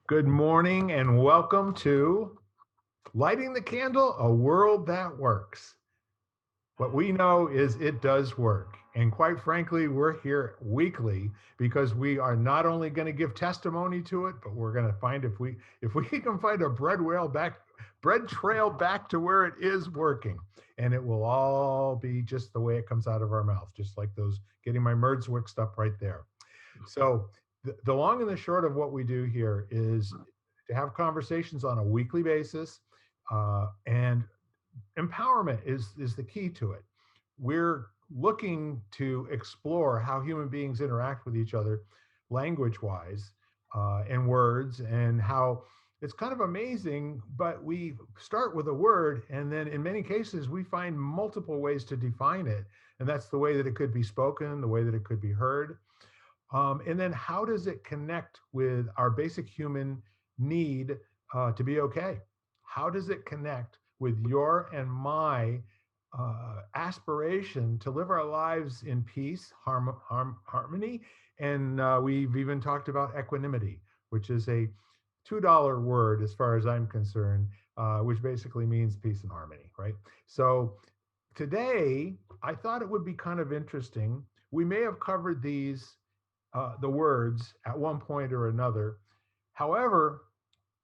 Good morning and welcome to Lighting the Candle, a world that works. What we know is it does work. And quite frankly, we're here weekly because we are not only going to give testimony to it, but we're going to find if we can find a bread trail back to where it is working. And it will all be just the way it comes out of our mouth, just like those getting my words mixed up right there. So the long and the short of what we do here is to have conversations on a weekly basis, and empowerment is the key to it. We're looking to explore how human beings interact with each other, language wise, and words, and how it's kind of amazing. But we start with a word, and then in many cases, we find multiple ways to define it. And that's the way that it could be spoken, the way that it could be heard. And then how does it connect with our basic human need to be okay? How does it connect with your and my aspiration to live our lives in peace, harmony? And we've even talked about equanimity, which is a $2 word as far as I'm concerned, which basically means peace and harmony, right? So today, I thought it would be kind of interesting. We may have covered the words at one point or another. However,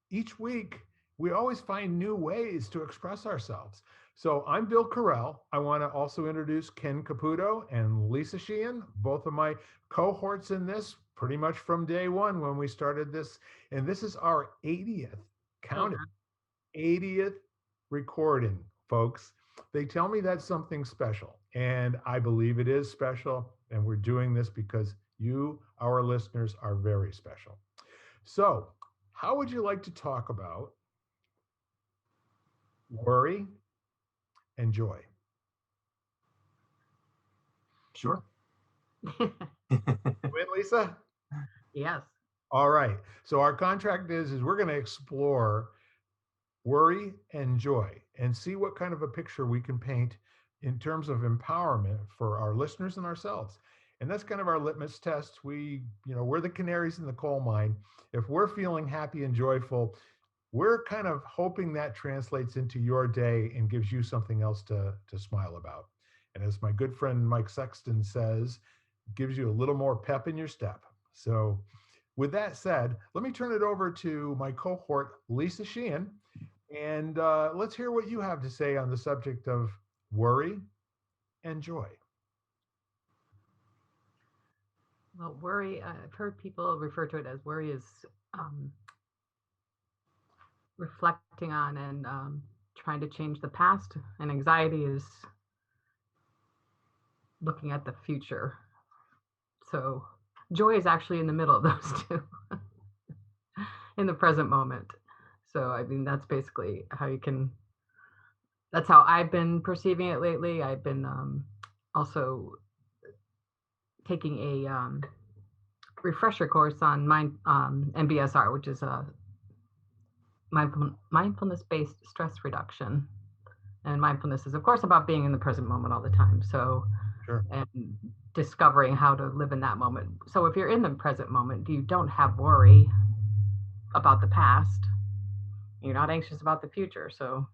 each week we always find new ways to express ourselves. So I'm Bill Correll. I want to also introduce Ken Caputo and Lisa Sheehan, both of my cohorts in this, pretty much from day one when we started this. And this is our 80th, count it, 80th recording, folks. They tell me that's something special, and I believe it is special. And we're doing this because you, our listeners, are very special. So, how would you like to talk about worry and joy? Sure. Win, Lisa? Yes. All right. So our contract is we're going to explore worry and joy and see what kind of a picture we can paint in terms of empowerment for our listeners and ourselves. And that's kind of our litmus test. We're the canaries in the coal mine. If we're feeling happy and joyful, we're kind of hoping that translates into your day and gives you something else to smile about. And as my good friend Mike Sexton says, gives you a little more pep in your step. So with that said, let me turn it over to my cohort, Lisa Sheehan, and let's hear what you have to say on the subject of worry and joy. Well, worry, I've heard people refer to it as worry is um, reflecting on and trying to change the past, and anxiety is looking at the future. So joy is actually in the middle of those two in the present moment. So, I mean, that's basically that's how I've been perceiving it lately. I've been also taking a refresher course on MBSR, which is a mindfulness-based stress reduction. And mindfulness is, of course, about being in the present moment all the time. So, Sure. and discovering how to live in that moment. So if you're in the present moment, you don't have worry about the past. You're not anxious about the future. So,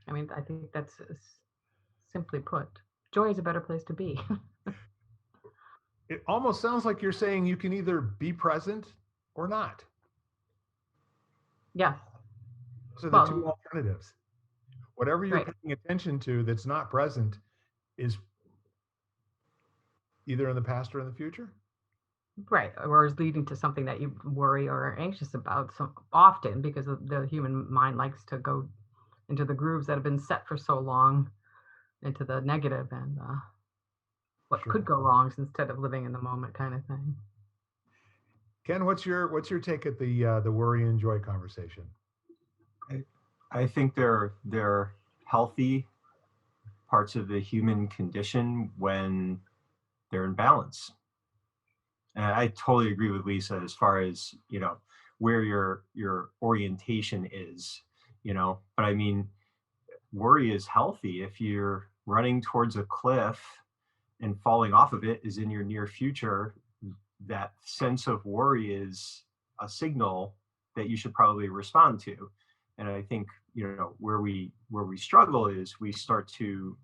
I mean, I think that's simply put, joy is a better place to be. It almost sounds like you're saying you can either be present or not. Yes. Those are the two Well, alternatives. Whatever you're right. paying attention to that's not present is either in the past or in the future. Right. Or is leading to something that you worry or are anxious about so often, because the human mind likes to go into the grooves that have been set for so long, into the negative and what Sure. could go wrong instead of living in the moment kind of thing. Ken, what's your take at the worry and joy conversation? I, I think they're healthy parts of the human condition when they're in balance. And I totally agree with Lisa as far as, where your orientation is, but I mean, worry is healthy. If you're running towards a cliff and falling off of it is in your near future, that sense of worry is a signal that you should probably respond to. And I think, where we struggle is we start to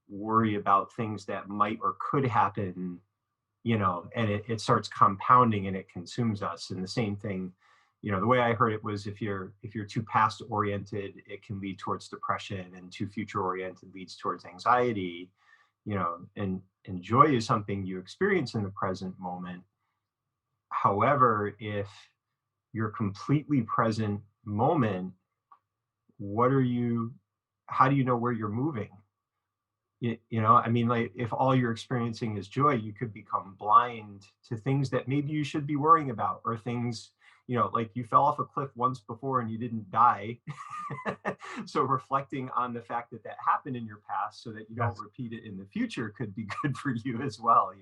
worry about things that might or could happen, and it starts compounding and it consumes us. And the same thing, the way I heard it was, if you're too past oriented, it can lead towards depression, and too future oriented leads towards anxiety. And joy is something you experience in the present moment. However, if you're completely present moment, how do you know where you're moving? I mean, like, if all you're experiencing is joy, you could become blind to things that maybe you should be worrying about, or things, like you fell off a cliff once before and you didn't die. So reflecting on the fact that that happened in your past so that you don't repeat it in the future could be good for you as well,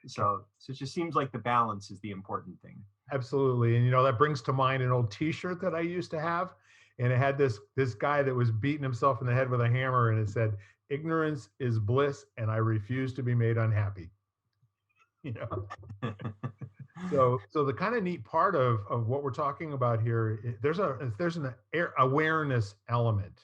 So it just seems like the balance is the important thing. Absolutely. And that brings to mind an old t-shirt that I used to have. And it had this guy that was beating himself in the head with a hammer, and it said, "Ignorance is bliss, and I refuse to be made unhappy." So the kind of neat part of what we're talking about here, there's an awareness element,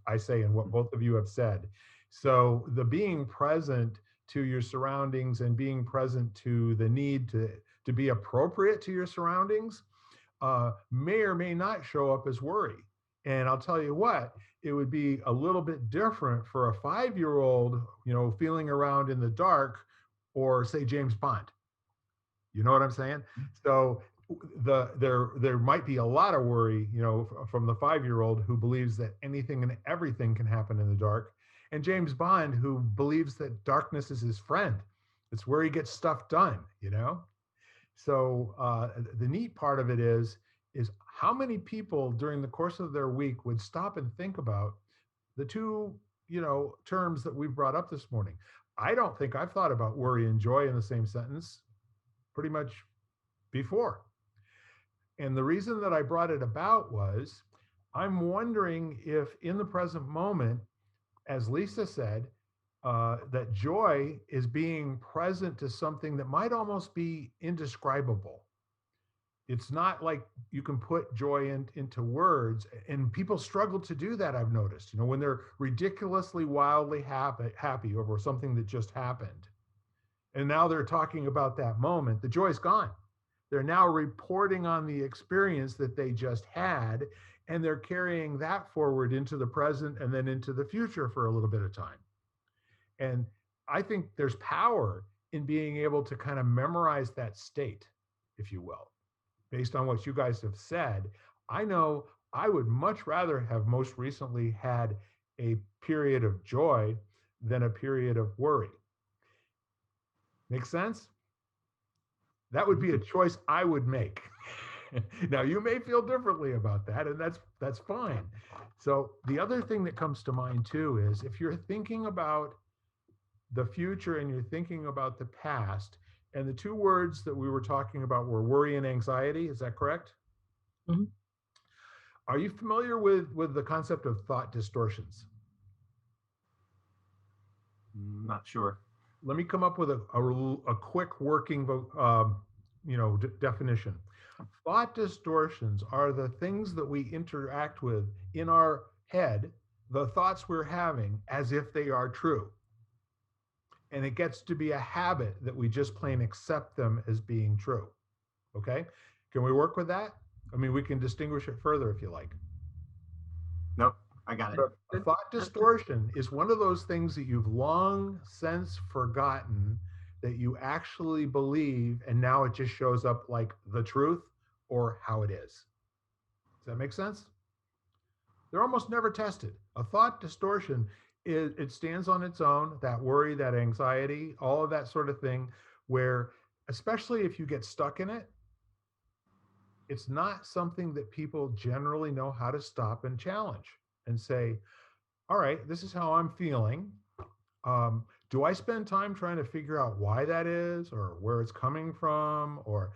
I say, in what both of you have said. So the being present to your surroundings and being present to the need to be appropriate to your surroundings may or may not show up as worry. And I'll tell you what, it would be a little bit different for a 5-year-old, feeling around in the dark, or say James Bond. You know what I'm saying? So there might be a lot of worry, from the 5-year-old who believes that anything and everything can happen in the dark, and James Bond, who believes that darkness is his friend. It's where he gets stuff done, So the neat part of it is how many people during the course of their week would stop and think about the two, terms that we've brought up this morning. I don't think I've thought about worry and joy in the same sentence pretty much before. And the reason that I brought it about was, I'm wondering if in the present moment, as Lisa said, that joy is being present to something that might almost be indescribable. It's not like you can put joy into words, and people struggle to do that, I've noticed, when they're ridiculously, wildly happy over something that just happened. And now they're talking about that moment, the joy's gone. They're now reporting on the experience that they just had, and they're carrying that forward into the present and then into the future for a little bit of time. And I think there's power in being able to kind of memorize that state, if you will, based on what you guys have said. I know I would much rather have most recently had a period of joy than a period of worry. Make sense? That would be a choice I would make. Now, you may feel differently about that, and that's fine. So the other thing that comes to mind too is, if you're thinking about the future and you're thinking about the past, and the two words that we were talking about were worry and anxiety, is that correct? Mm-hmm. Are you familiar with the concept of thought distortions? Not sure. Let me come up with a quick working definition. Thought distortions are the things that we interact with in our head, the thoughts we're having, as if they are true. And it gets to be a habit that we just plain accept them as being true. Okay? Can we work with that? I mean, we can distinguish it further if you like. Nope, I got it. A thought distortion is one of those things that you've long since forgotten that you actually believe, and now it just shows up like the truth or how it is. Does that make sense? They're almost never tested. A thought distortion, it stands on its own, that worry, that anxiety, all of that sort of thing, where, especially if you get stuck in it, it's not something that people generally know how to stop and challenge and say, all right, this is how I'm feeling. Do I spend time trying to figure out why that is, or where it's coming from? Or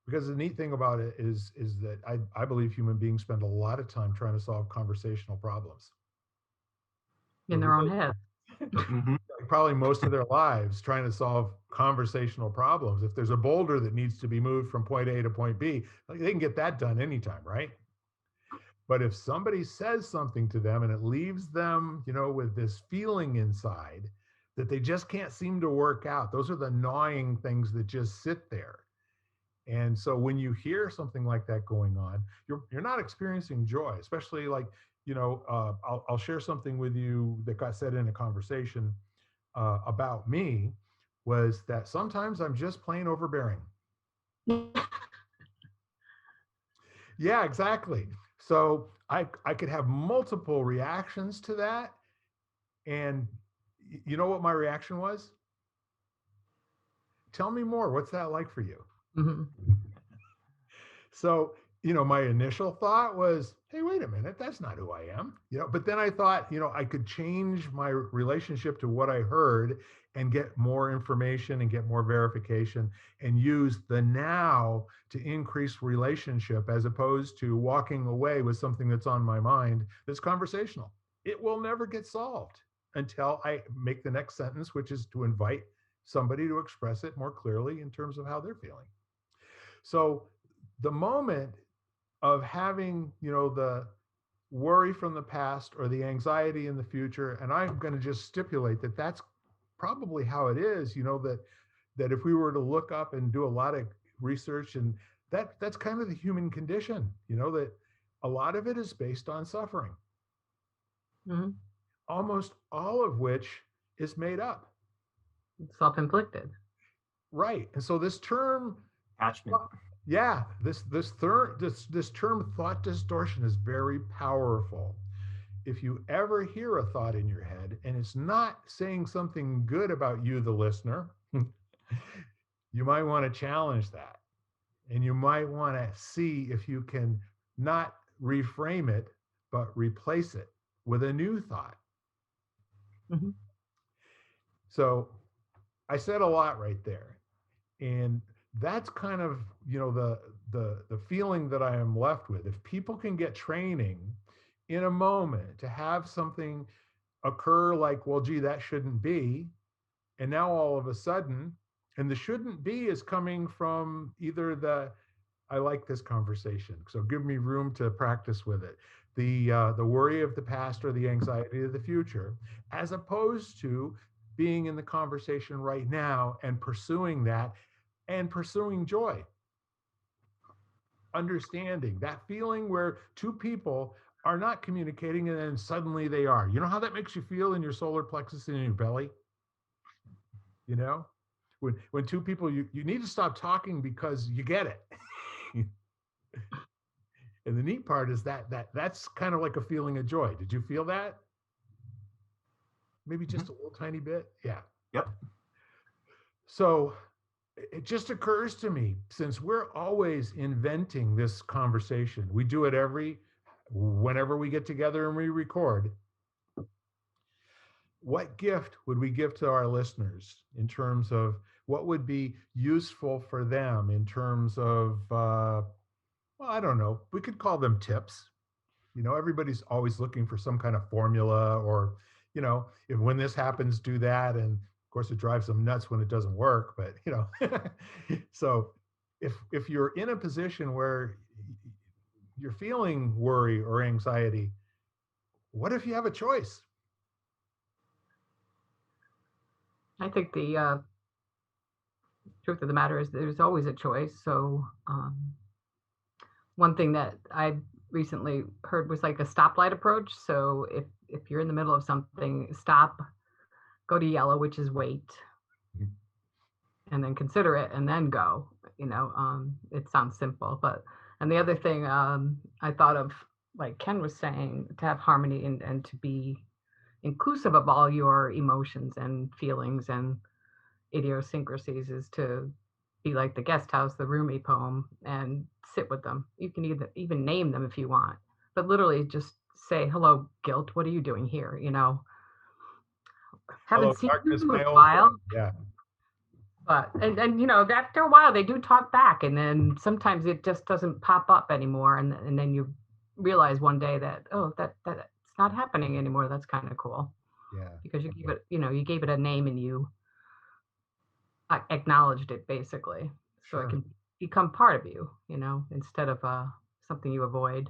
because the neat thing about it is that I believe human beings spend a lot of time trying to solve conversational problems in their own head. probably most of their lives trying to solve conversational problems. If there's a boulder that needs to be moved from point A to point B, like, they can get that done anytime, right? But if somebody says something to them and it leaves them, with this feeling inside that they just can't seem to work out, those are the gnawing things that just sit there. And so when you hear something like that going on, you're not experiencing joy, especially like, I'll share something with you that got said in a conversation about me, was that sometimes I'm just plain overbearing. Yeah, exactly. So I could have multiple reactions to that. And you know what my reaction was? Tell me more. What's that like for you? Mm-hmm. So, my initial thought was, hey, wait a minute, that's not who I am. But then I thought, I could change my relationship to what I heard and get more information and get more verification and use the now to increase relationship, as opposed to walking away with something that's on my mind that's conversational. It will never get solved until I make the next sentence, which is to invite somebody to express it more clearly in terms of how they're feeling. So the moment of having, the worry from the past or the anxiety in the future, and I'm going to just stipulate that that's probably how it is, that if we were to look up and do a lot of research, and that's kind of the human condition, that a lot of it is based on suffering. Mm-hmm. Almost all of which is made up. Self-inflicted. Right. And so this term attachment. Yeah, this term thought distortion is very powerful. If you ever hear a thought in your head and it's not saying something good about you, the listener, you might want to challenge that. And you might want to see if you can not reframe it, but replace it with a new thought. Mm-hmm. So I said a lot right there. And that's kind of, the feeling that I am left with. If people can get training in a moment to have something occur like, well, gee, that shouldn't be. And now all of a sudden, and the shouldn't be is coming from either I like this conversation, so give me room to practice with it. The worry of the past or the anxiety of the future, as opposed to being in the conversation right now and pursuing that and pursuing joy. Understanding that feeling where two people are not communicating and then suddenly they are. You know how that makes you feel in your solar plexus and in your belly? When two people, you need to stop talking because you get it. And the neat part is that's kind of like a feeling of joy. Did you feel that? Maybe just a little tiny bit? Yeah. Yep. So it just occurs to me, since we're always inventing this conversation, we do it whenever we get together and we record. What gift would we give to our listeners in terms of what would be useful for them in terms of, well, I don't know, we could call them tips. Everybody's always looking for some kind of formula, or, if when this happens, do that. And of course, it drives them nuts when it doesn't work. But, so if you're in a position where you're feeling worry or anxiety, what if you have a choice? I think the truth of the matter is there's always a choice. So one thing that I recently heard was like a stoplight approach. So if you're in the middle of something, stop, go to yellow, which is wait, and then consider it, and then go. It sounds simple, and the other thing I thought of, like Ken was saying, to have harmony and to be inclusive of all your emotions and feelings and idiosyncrasies, is to be like the Guest House, the Rumi poem, and sit with them. You can even name them if you want, but literally just say, hello, guilt, what are you doing here? Haven't seen you in a while. Yeah. But and after a while they do talk back, and then sometimes it just doesn't pop up anymore, and then you realize one day that, oh, that it's not happening anymore. That's kind of cool. Yeah. because you gave it, you gave it a name and you acknowledged it basically. So it Sure. can become part of you, instead of something you avoid.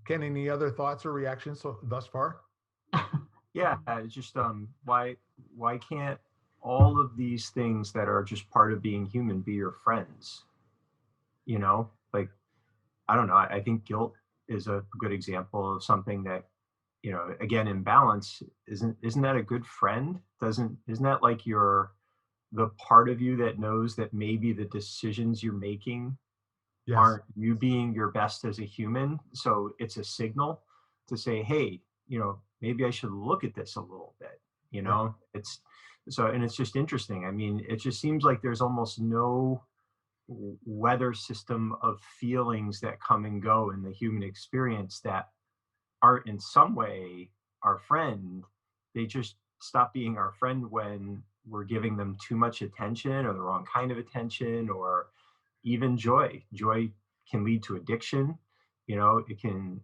Ken, any other thoughts or reactions thus far? Yeah, it's just why can't all of these things that are just part of being human be your friends? Like, I don't know. I think guilt is a good example of something that, again, in balance, isn't that a good friend? Isn't that like the part of you that knows that maybe the decisions you're making Yes. aren't you being your best as a human? So it's a signal to say, hey, maybe I should look at this a little bit. Yeah. It's so, and it's just interesting. I mean, it just seems like there's almost no weather system of feelings that come and go in the human experience that aren't in some way our friend. They just stop being our friend when we're giving them too much attention or the wrong kind of attention, or even joy. Joy can lead to addiction. It can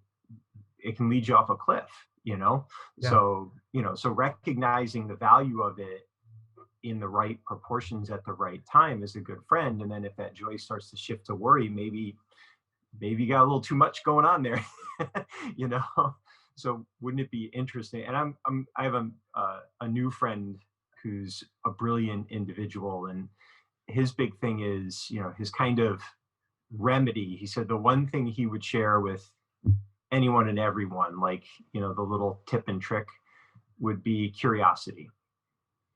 lead you off a cliff. Yeah. So recognizing the value of it in the right proportions at the right time is a good friend. And then if that joy starts to shift to worry, maybe you got a little too much going on there. you know so wouldn't it be interesting? And I have a new friend who's a brilliant individual, and his big thing is, his kind of remedy. He said the one thing he would share with anyone and everyone, like, the little tip and trick, would be curiosity.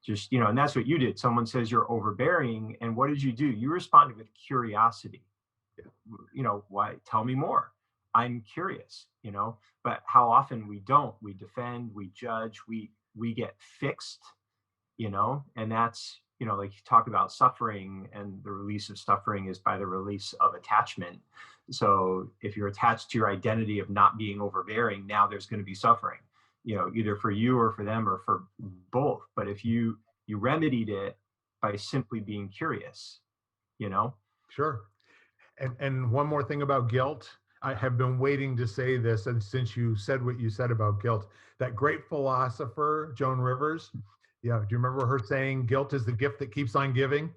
Just, and that's what you did. Someone says you're overbearing, and what did you do? You responded with curiosity. Why? Tell me more. I'm curious. But how often we don't? We defend, we judge, we get fixed. And that's, like you talk about suffering, and the release of suffering is by the release of attachment. So if you're attached to your identity of not being overbearing, now there's going to be suffering, either for you or for them or for both. But if you remedied it by simply being curious, Sure. And one more thing about guilt. I have been waiting to say this, and since you said what you said about guilt, that great philosopher Joan Rivers, yeah, do you remember her saying, "Guilt is the gift that keeps on giving"?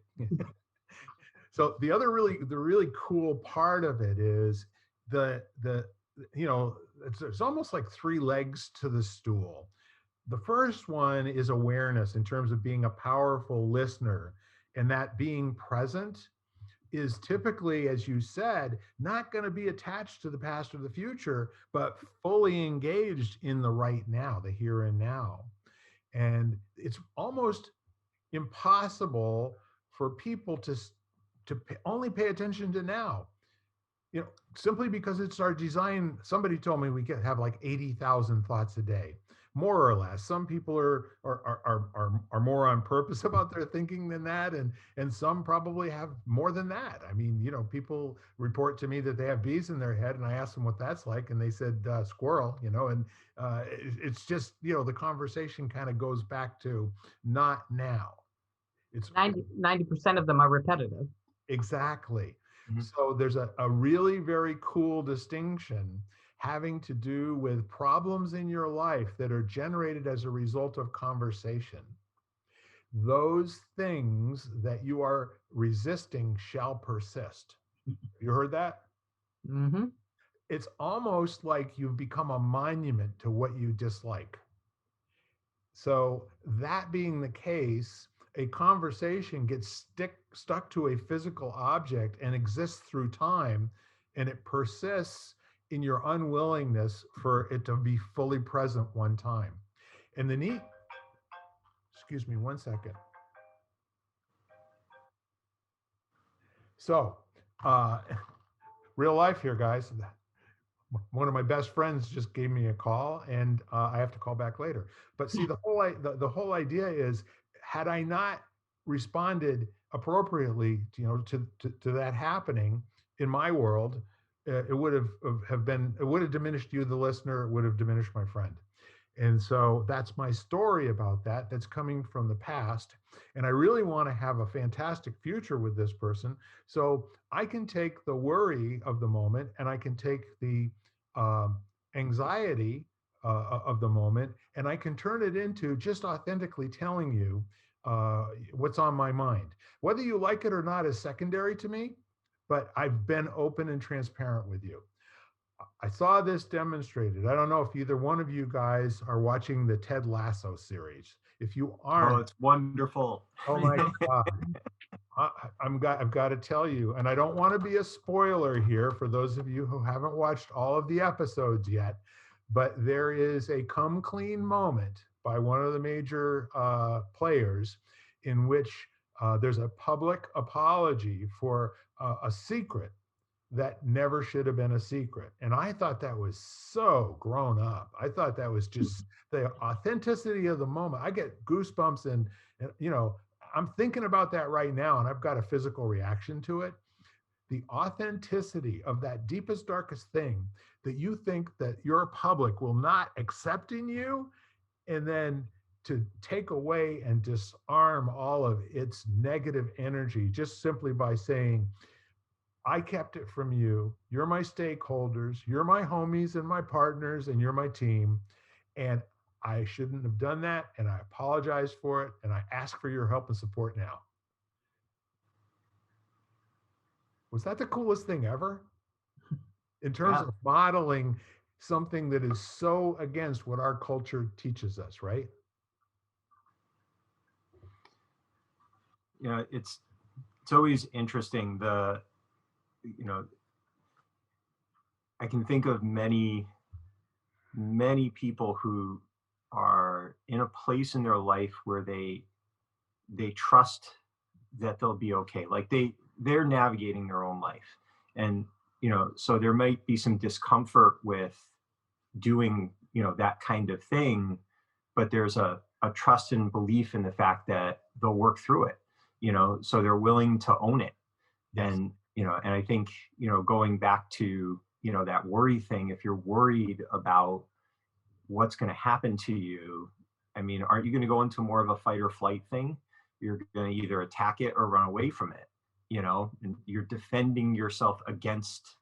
So the really cool part of it is the it's almost like three legs to the stool. The first one is awareness in terms of being a powerful listener, and that being present is typically, as you said, not going to be attached to the past or the future, but fully engaged in the right now, the here and now. And it's almost impossible for people to only pay attention to now, simply because it's our design. Somebody told me we can have like 80,000 thoughts a day, more or less. Some people are more on purpose about their thinking than that, and some probably have more than that. I mean, people report to me that they have bees in their head, and I asked them what that's like, and they said squirrel. And it's just, the conversation kind of goes back to not now. It's 90% of them are repetitive. exactly. Mhm. So there's a really very cool distinction having to do with problems in your life that are generated as a result of conversation. Those things that you are resisting shall persist. You heard that? Mm-hmm. It's almost like you've become a monument to what you dislike. So that being the case, a conversation gets stuck to a physical object and exists through time, and it persists in your unwillingness for it to be fully present one time. And the neat, excuse me, one second. So, uh, real life here, guys. One of my best friends just gave me a call, and I have to call back later. But see, the whole idea is, had I not responded appropriately, to that happening in my world, it would have diminished you, the listener. It would have diminished my friend. And so that's my story about that. That's coming from the past. And I really want to have a fantastic future with this person. So I can take the worry of the moment, and I can take the um, anxiety of the moment, and I can turn it into just authentically telling you what's on my mind. Whether you like it or not is secondary to me, but I've been open and transparent with you. I saw this demonstrated. I don't know if either one of you guys are watching the Ted Lasso series. If you Oh, aren't, it's wonderful. oh my God. I've got to tell you, and I don't want to be a spoiler here for those of you who haven't watched all of the episodes yet, but there is a come clean moment by one of the major players in which there's a public apology for a secret that never should have been a secret. And I thought that was so grown up. I thought that was just the authenticity of the moment. I get goosebumps and you know, I'm thinking about that right now and I've got a physical reaction to it. The authenticity of that deepest, darkest thing that you think that your public will not accept in you, and then to take away and disarm all of its negative energy just simply by saying, I kept it from you. You're my stakeholders. You're my homies and my partners, and you're my team. And I shouldn't have done that. And I apologize for it. And I ask for your help and support now. Was that the coolest thing ever? In terms of modeling something that is so against what our culture teaches us, right? You know, it's always interesting. I can think of many people who are in a place in their life where they trust that they'll be okay. Like they're navigating their own life, and so there might be some discomfort with doing that kind of thing, but there's a trust and belief in the fact that they'll work through it. So they're willing to own it. Yes. And and I think going back to that worry thing, if you're worried about what's going to happen to you, I mean, aren't you going to go into more of a fight or flight thing? You're going to either attack it or run away from it, and you're defending yourself against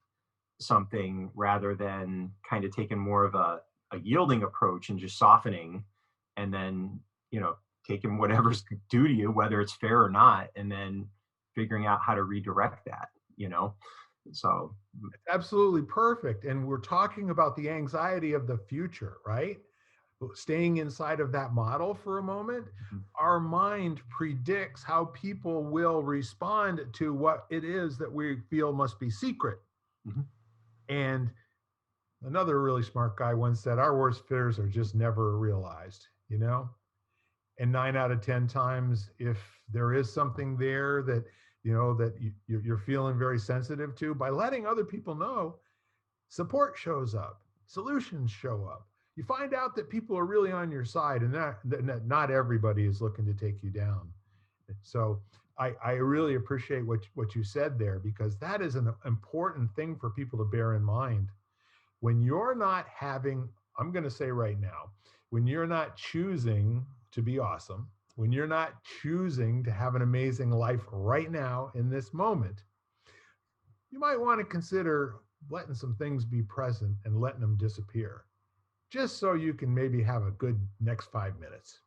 something rather than kind of taking more of a yielding approach and just softening, and then taking whatever's due to you, whether it's fair or not, and then figuring out how to redirect that. So it's absolutely perfect. And we're talking about the anxiety of the future, right? Staying inside of that model for a moment, mm-hmm. Our mind predicts how people will respond to what it is that we feel must be secret. Mm-hmm. And another really smart guy once said, our worst fears are just never realized, And 9 out of 10 times, if there is something there that you're feeling very sensitive to, by letting other people know, support shows up, solutions show up. You find out that people are really on your side, and that not everybody is looking to take you down. So I really appreciate what you said there, because that is an important thing for people to bear in mind. When you're not having, I'm going to say right now, when you're not choosing to be awesome, when you're not choosing to have an amazing life right now in this moment, you might want to consider letting some things be present and letting them disappear, just so you can maybe have a good next 5 minutes.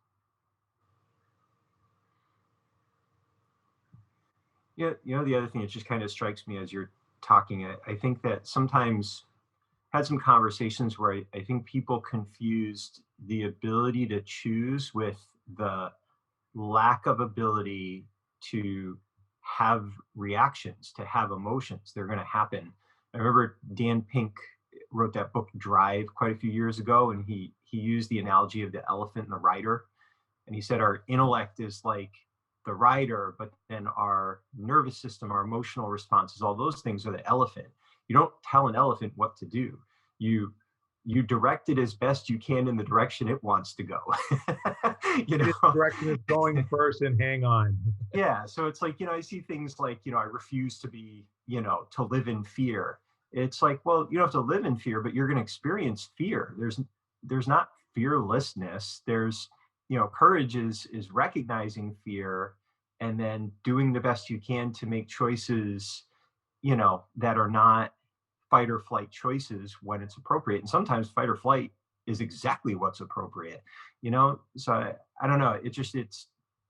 Yeah, the other thing that just kind of strikes me as you're talking, I think that sometimes had some conversations where I think people confused the ability to choose with the lack of ability to have reactions, to have emotions. They're going to happen. I remember Dan Pink wrote that book Drive quite a few years ago, and he used the analogy of the elephant and the rider. And he said our intellect is like the rider, but then our nervous system, our emotional responses, all those things are the elephant. You don't tell an elephant what to do. You direct it as best you can in the direction it wants to go. The direction is going first, and hang on. Yeah. So it's like, I see things like, I refuse to be, to live in fear. It's like, well, you don't have to live in fear, but you're going to experience fear. There's not fearlessness. There's, courage is recognizing fear and then doing the best you can to make choices, that are not fight or flight choices when it's appropriate. And sometimes fight or flight is exactly what's appropriate, so I don't know,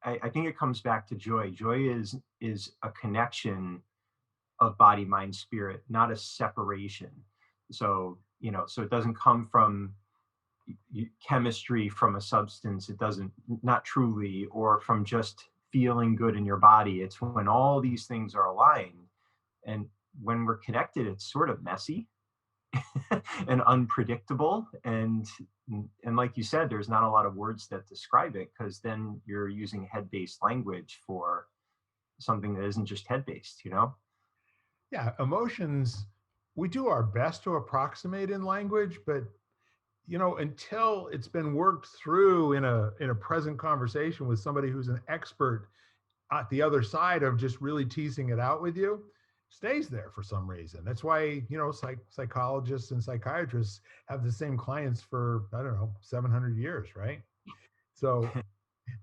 I think it comes back to joy. Joy is a connection of body, mind, spirit, not a separation. So so it doesn't come from chemistry from a substance. It doesn't, not truly, or from just feeling good in your body. It's when all these things are aligned, and when we're connected, it's sort of messy and unpredictable, and like you said, there's not a lot of words that describe it, because then you're using head-based language for something that isn't just head-based. Yeah, emotions, we do our best to approximate in language, but until it's been worked through in a present conversation with somebody who's an expert at the other side of just really teasing it out with you, stays there for some reason. That's why psychologists and psychiatrists have the same clients for, I don't know, 700 years, right? So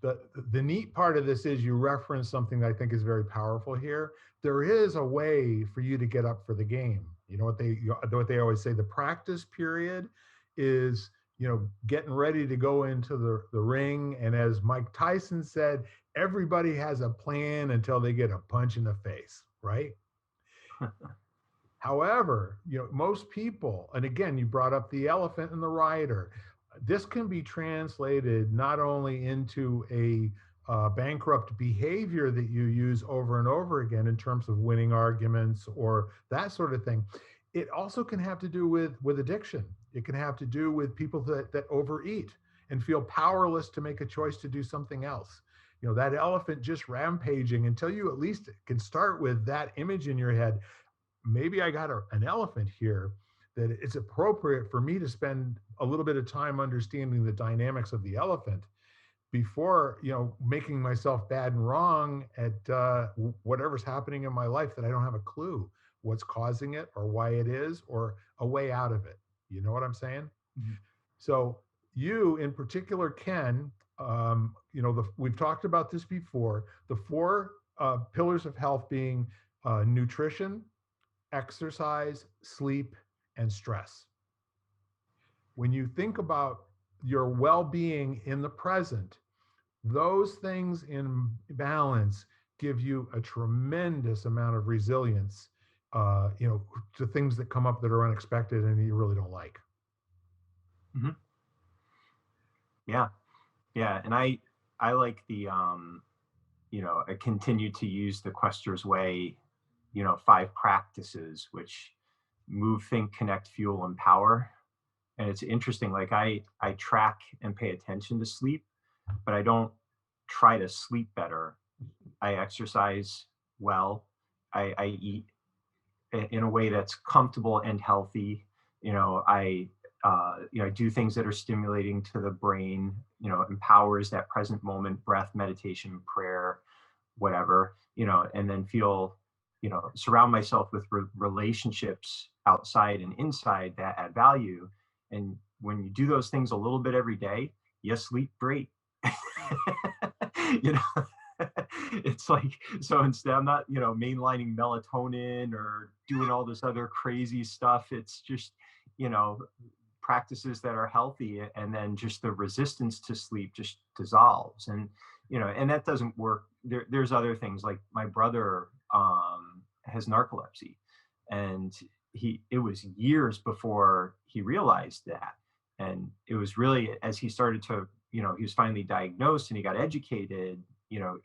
the the neat part of this is you reference something that I think is very powerful here. There is a way for you to get up for the game. What they always say, the practice period is getting ready to go into the ring. And as Mike Tyson said, everybody has a plan until they get a punch in the face, right? However, most people, and again, you brought up the elephant and the rider. This can be translated not only into a bankrupt behavior that you use over and over again in terms of winning arguments or that sort of thing. It also can have to do with addiction. It can have to do with people that overeat and feel powerless to make a choice to do something else. That elephant just rampaging, until you at least can start with that image in your head. Maybe I got an elephant here, that it's appropriate for me to spend a little bit of time understanding the dynamics of the elephant before making myself bad and wrong at whatever's happening in my life that I don't have a clue what's causing it or why it is or a way out of it. You know what I'm saying? Mhm. So you in particular, Ken, we've talked about this before, the four pillars of health being nutrition, exercise, sleep, and stress. When you think about your well-being in the present, those things in balance give you a tremendous amount of resilience, to things that come up that are unexpected and you really don't like. Mhm. Yeah, yeah, and I like the I continue to use the Quester's Way, 5 practices, which move, think, connect, fuel, empower. And it's interesting, like I track and pay attention to sleep, but I don't try to sleep better. I exercise well. I eat in a way that's comfortable and healthy. I do things that are stimulating to the brain, empowers that present moment, breath, meditation, prayer, whatever, and then feel, surround myself with relationships outside and inside that add value. And when you do those things a little bit every day, you sleep great. you know, it's like, so instead, I'm not, mainlining melatonin or doing all this other crazy stuff. It's just, you know, practices that are healthy, and then just the resistance to sleep just dissolves. And and that doesn't work. There's other things, like my brother has narcolepsy, and it was years before he realized that. And it was really as he started to, he was finally diagnosed and he got educated,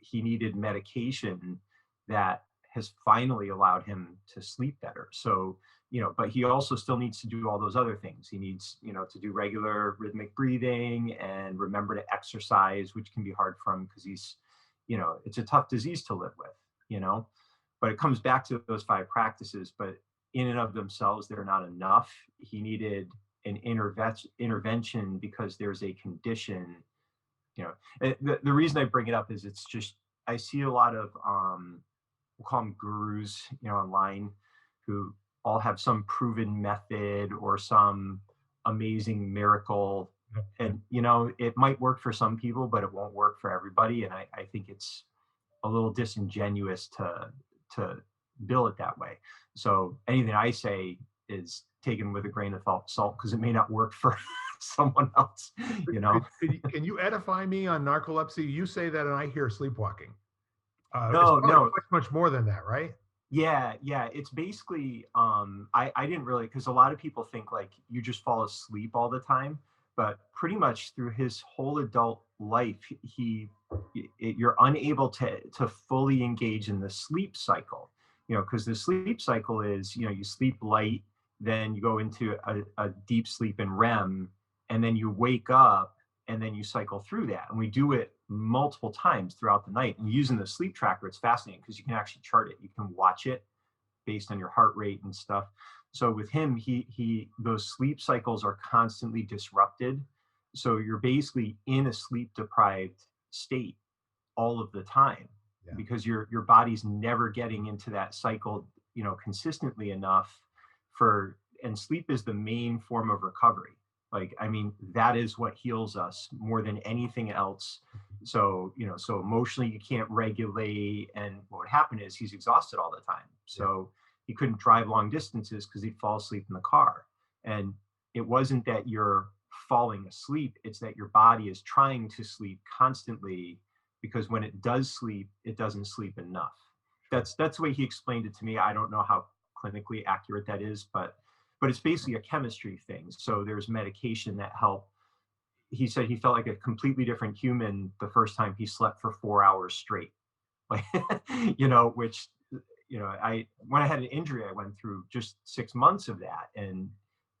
he needed medication that has finally allowed him to sleep better. So but he also still needs to do all those other things. He needs, to do regular rhythmic breathing and remember to exercise, which can be hard for him because he's, it's a tough disease to live with, but it comes back to those 5 practices. But in and of themselves, they're not enough. He needed an intervention because there's a condition, the reason I bring it up is it's just, I see a lot of, we'll call them gurus, online, who all have some proven method or some amazing miracle. And it might work for some people, but it won't work for everybody. And I think it's a little disingenuous to bill it that way. So anything I say is taken with a grain of salt, because it may not work for someone else, you know. Can you edify me on narcolepsy? You say that, and I hear sleepwalking. It's No, probably no. much more than that, right? Yeah, yeah. It's basically I didn't really, because a lot of people think like you just fall asleep all the time, but pretty much through his whole adult life, you're unable to fully engage in the sleep cycle. You know, because the sleep cycle is, you know, you sleep light, then you go into a deep sleep in REM, and then you wake up and then you cycle through that. And we do it multiple times throughout the night. And using the sleep tracker, it's fascinating because you can actually chart it. You can watch it based on your heart rate and stuff. So with him, he those sleep cycles are constantly disrupted. So you're basically in a sleep deprived state all of the time, Yeah. because your body's never getting into that cycle, you know, consistently enough for, and sleep is the main form of recovery. Like, I mean, that is what heals us more than anything else. So, you know, so emotionally you can't regulate, and what would happen is he's exhausted all the time. So he couldn't drive long distances because he'd fall asleep in the car. And it wasn't that you're falling asleep, it's that your body is trying to sleep constantly, because when it does sleep, it doesn't sleep enough. That's the way he explained it to me. I don't know how clinically accurate that is, but it's basically a chemistry thing. So there's medication that help. He said he felt like a completely different human the first time he slept for 4 hours straight. Like, you know, which, you know, when I had an injury, I went through just 6 months of that, and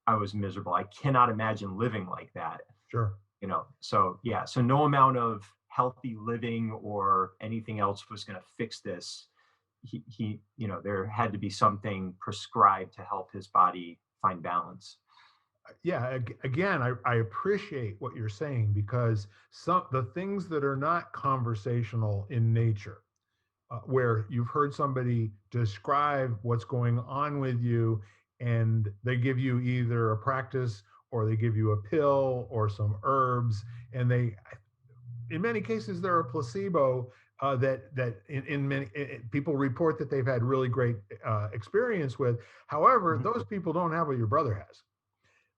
I was miserable. I cannot imagine living like that. Sure. You know, so yeah, so no amount of healthy living or anything else was going to fix this. He, you know, there had to be something prescribed to help his body find balance. Yeah, again, I appreciate what you're saying, because some the things that are not conversational in nature, where you've heard somebody describe what's going on with you, and they give you either a practice or they give you a pill or some herbs, and they, in many cases, they're a placebo. That in many people report that they've had really great experience with. However, Mhm. those people don't have what your brother has.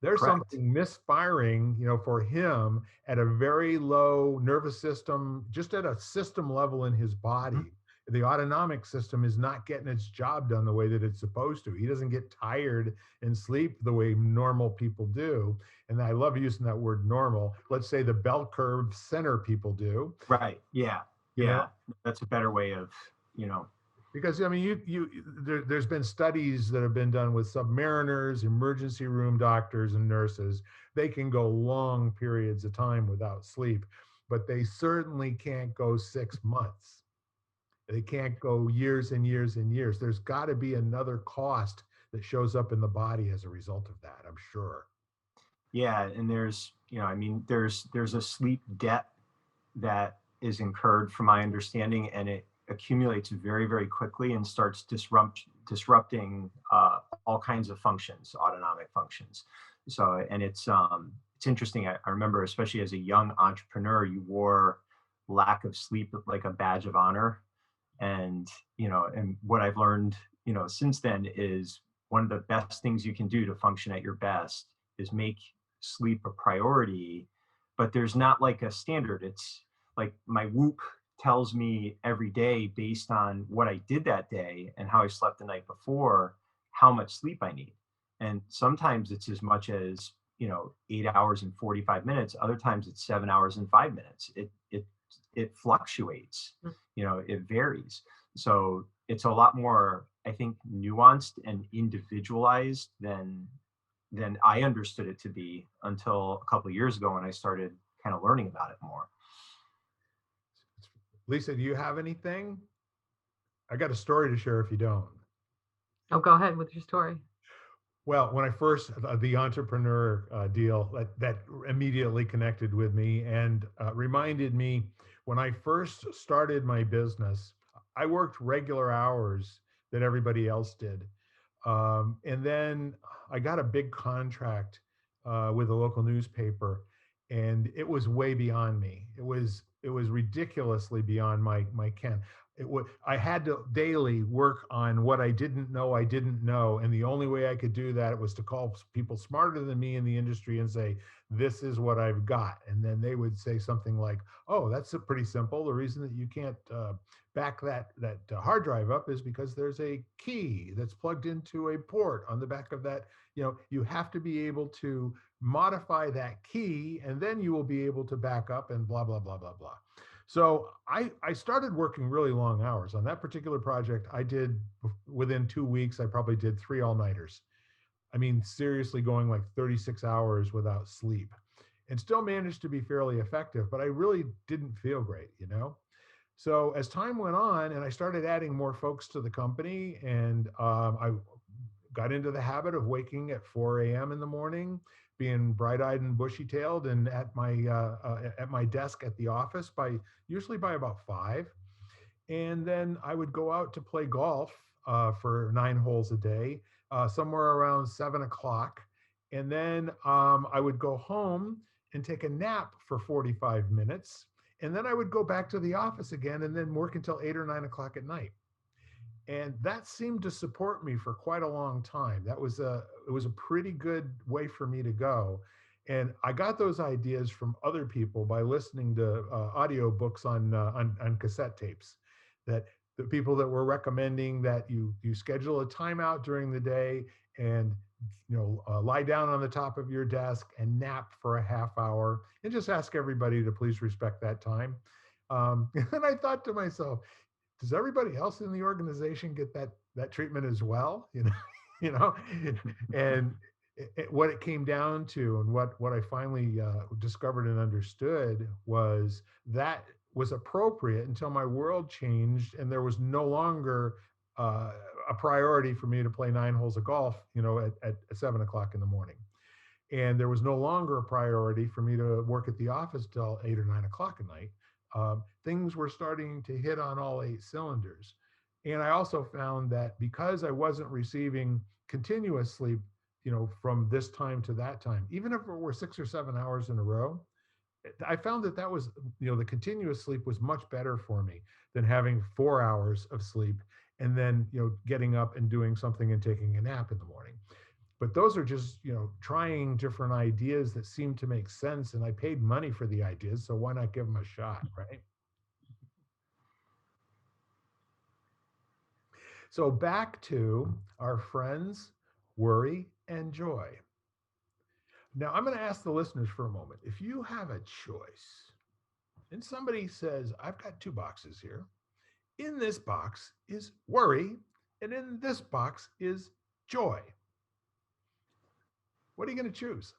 There's Correct. something misfiring, for him at a very low nervous system, just at a system level in his Mhm. body. The autonomic system is not getting its job done the way that it's supposed to. He doesn't get tired and sleep the way normal people do. And I love using that word normal. Let's say the bell curve center people do, Right. Yeah. you know, Yeah. That's a better way of, you know. because I mean, there's been studies that have been done with submariners, emergency room doctors, and nurses. They can go long periods of time without sleep, but they certainly can't go 6 months. They can't go years and years and years. There's got to be another cost that shows up in the body as a result of that, I'm sure. Yeah, and there's, you know, I mean, there's a sleep debt that is incurred, from my understanding, and it accumulates very, very quickly and starts disrupting all kinds of functions, autonomic functions. So, and it's interesting. I remember, especially as a young entrepreneur, you wore lack of sleep like a badge of honor. And, you know, and what I've learned, you know, since then is one of the best things you can do to function at your best is make sleep a priority. But there's not like a standard. It's like my Whoop tells me every day, based on what I did that day and how I slept the night before, how much sleep I need. And sometimes it's as much as, you know, 8 hours and 45 minutes. Other times it's 7 hours and 5 minutes. It fluctuates, Mm. you know, it varies. So it's a lot more, I think, nuanced and individualized than I understood it to be until a couple of years ago when I started kind of learning about it more. Lisa, do you have anything? I got a story to share if you don't. Oh, go ahead with your story. Well, when I first the entrepreneur deal that immediately connected with me and reminded me when I first started my business, I worked regular hours that everybody else did, and then I got a big contract with a local newspaper, and it was way beyond me. It was ridiculously beyond my ken. I had to daily work on what I didn't know, and the only way I could do that was to call people smarter than me in the industry and say, this is what I've got. And then they would say something like, oh, that's pretty simple. The reason that you can't back that hard drive up is because there's a key that's plugged into a port on the back of that. You have to be able to modify that key, and then you will be able to back up and blah blah blah blah blah. So I started working really long hours on that particular project. I did, within 2 weeks, I probably did 3 all-nighters. I mean, seriously, going like 36 hours without sleep, and still managed to be fairly effective, but I really didn't feel great. So as time went on and I started adding more folks to the company, and I got into the habit of waking at 4 a.m. in the morning, being bright-eyed and bushy-tailed, and at my desk at the office usually by about 5. And then I would go out to play golf for 9 holes a day, somewhere around 7 o'clock, and then I would go home and take a nap for 45 minutes, and then I would go back to the office again and then work until 8 or 9 o'clock at night. And that seemed to support me for quite a long time. It was a pretty good way for me to go. And I got those ideas from other people by listening to audio books on cassette tapes. That the people that were recommending that you schedule a timeout during the day, and lie down on the top of your desk and nap for a half hour, and just ask everybody to please respect that time. And I thought to myself, does everybody else in the organization get that treatment as well? you know, and what it came down to, and what I finally discovered and understood, was that was appropriate until my world changed and there was no longer a priority for me to play 9 holes of golf, at 7 o'clock in the morning. And there was no longer a priority for me to work at the office till 8 or 9 o'clock at night. Things were starting to hit on all 8 cylinders. And I also found that because I wasn't receiving continuous sleep, from this time to that time, even if it were 6 or 7 hours in a row, I found that was, the continuous sleep was much better for me than having 4 hours of sleep and then, getting up and doing something and taking a nap in the morning. But those are just, trying different ideas that seem to make sense. And I paid money for the ideas, so why not give them a shot, right? So back to our friends, worry and joy. Now, I'm going to ask the listeners for a moment. If you have a choice and somebody says, I've got 2 boxes here. In this box is worry, and in this box is joy. What are you going to choose?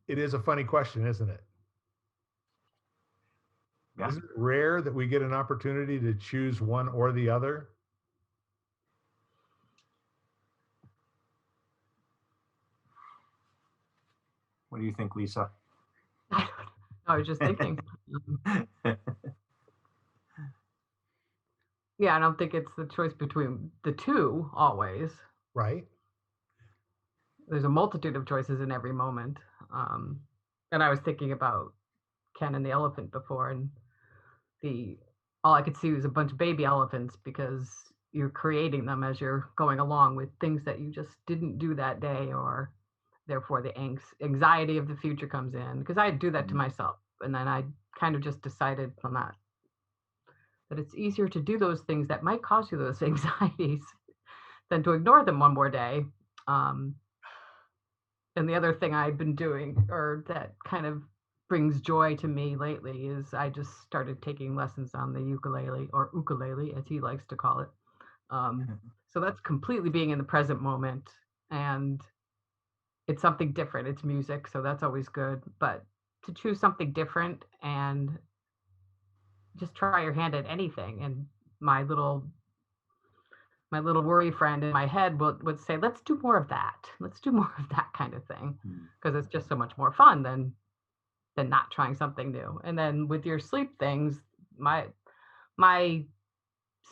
It is a funny question, isn't it? Yeah. Isn't it rare that we get an opportunity to choose one or the other? What do you think, Lisa? I was just thinking. Yeah, I don't think it's the choice between the two always. Right. There's a multitude of choices in every moment. And I was thinking about Ken and the elephant before, and all I could see was a bunch of baby elephants, because you're creating them as you're going along with things that you just didn't do that day, or therefore the anxiety of the future comes in, because I do that to myself. And then I kind of just decided from that it's easier to do those things that might cause you those anxieties than to ignore them one more day. And the other thing I've been doing, or that kind of brings joy to me lately, is I just started taking lessons on the ukulele, or ukulele as he likes to call it. So that's completely being in the present moment, and it's something different. It's music, so that's always good. But to choose something different and just try your hand at anything, and my little worry friend in my head would say, let's do more of that. Let's do more of that kind of thing, because it's just so much more fun than not trying something new. And then with your sleep things, my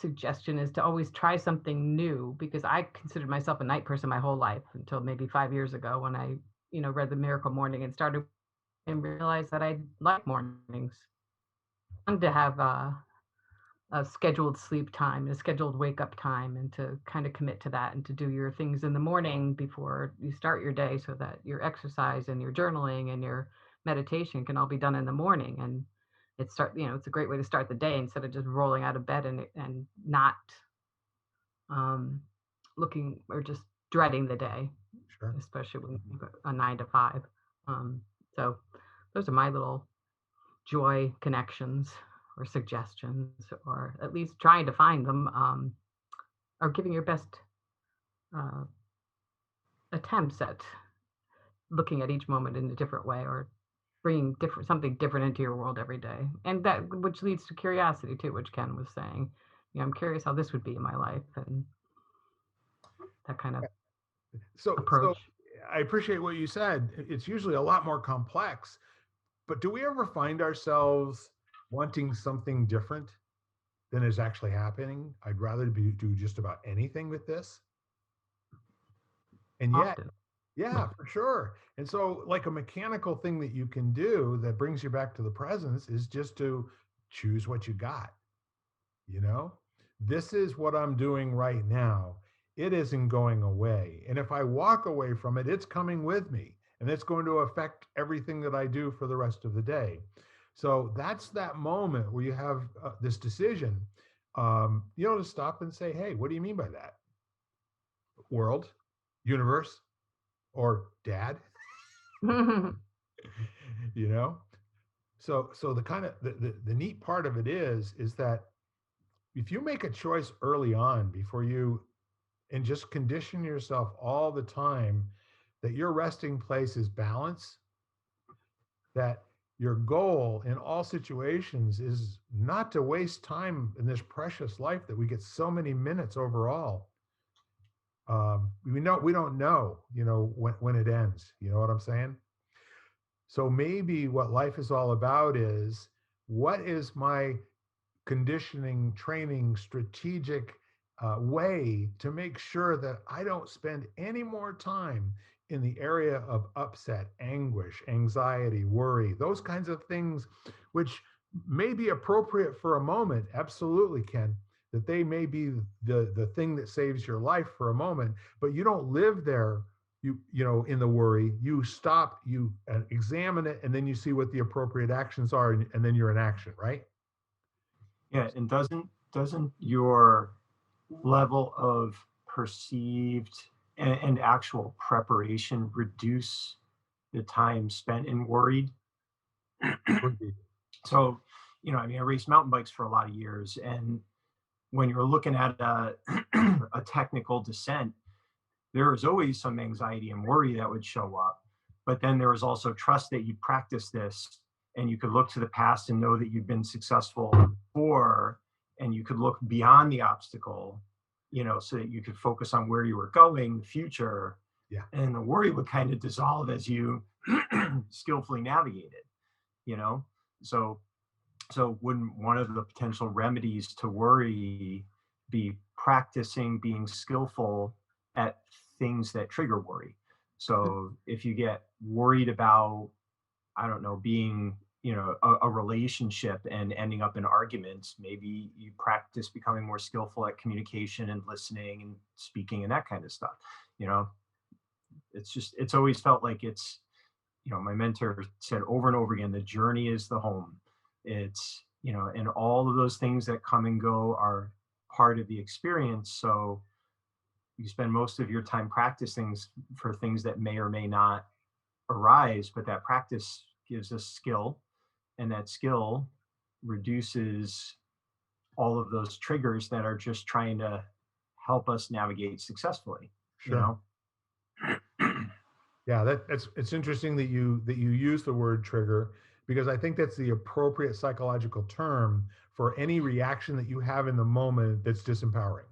suggestion is to always try something new, because I considered myself a night person my whole life until maybe 5 years ago when I, read The Miracle Morning and started and realized that I like mornings. I wanted to have a scheduled sleep time, a scheduled wake up time, and to kind of commit to that and to do your things in the morning before you start your day, so that your exercise and your journaling and your meditation can all be done in the morning. And it's a great way to start the day instead of just rolling out of bed and not um, looking or just dreading the day, Sure. especially when you've got a 9 to 5. So those are my little joy connections or suggestions, or at least trying to find them, or giving your best uh, attempts at looking at each moment in a different way, or bringing something different into your world every day. And that, which leads to curiosity too, which Ken was saying. I'm curious how this would be in my life, and that kind of So approach. I appreciate what you said. It's usually a lot more complex, but do we ever find ourselves wanting something different than is actually happening? I'd rather do just about anything with this. And yet, Often. yeah, for sure. And so, like, a mechanical thing that you can do that brings you back to the presence is just to choose what you got. This is what I'm doing right now. It isn't going away. And if I walk away from it, it's coming with me, and it's going to affect everything that I do for the rest of the day. So that's that moment where you have this decision, to stop and say, hey, what do you mean by that? World, universe, or dad? you know so the kind of the neat part of it is that if you make a choice early on, before you, and just condition yourself all the time that your resting place is balance, that your goal in all situations is not to waste time in this precious life that we get so many minutes overall. We don't know, when it ends. You know what I'm saying? So maybe what life is all about is, what is my conditioning, training, strategic way to make sure that I don't spend any more time in the area of upset, anguish, anxiety, worry, those kinds of things, which may be appropriate for a moment. Absolutely, Ken, that they may be the thing that saves your life for a moment, but you don't live there. In the worry, you stop, you examine it, and then you see what the appropriate actions are, and then you're in action, right? Yeah, and doesn't your level of perceived and actual preparation reduce the time spent in worried? So, I raced mountain bikes for a lot of years, and when you're looking at a technical descent, there was always some anxiety and worry that would show up. But then there was also trust that you practice this, and you could look to the past and know that you've been successful before, and you could look beyond the obstacle, so that you could focus on where you were going, the future. Yeah. And the worry would kind of dissolve as you skillfully navigate it. So wouldn't one of the potential remedies to worry be practicing being skillful at things that trigger worry? So if you get worried about, I don't know, being, a relationship and ending up in arguments, maybe you practice becoming more skillful at communication and listening and speaking and that kind of stuff. It's always felt like it's, my mentor said over and over again, the journey is the home. It's, and all of those things that come and go are part of the experience. So you spend most of your time practicing for things that may or may not arise, but that practice gives us skill, and that skill reduces all of those triggers that are just trying to help us navigate successfully. Sure. Yeah, it's interesting that you use the word trigger, because I think that's the appropriate psychological term for any reaction that you have in the moment that's disempowering.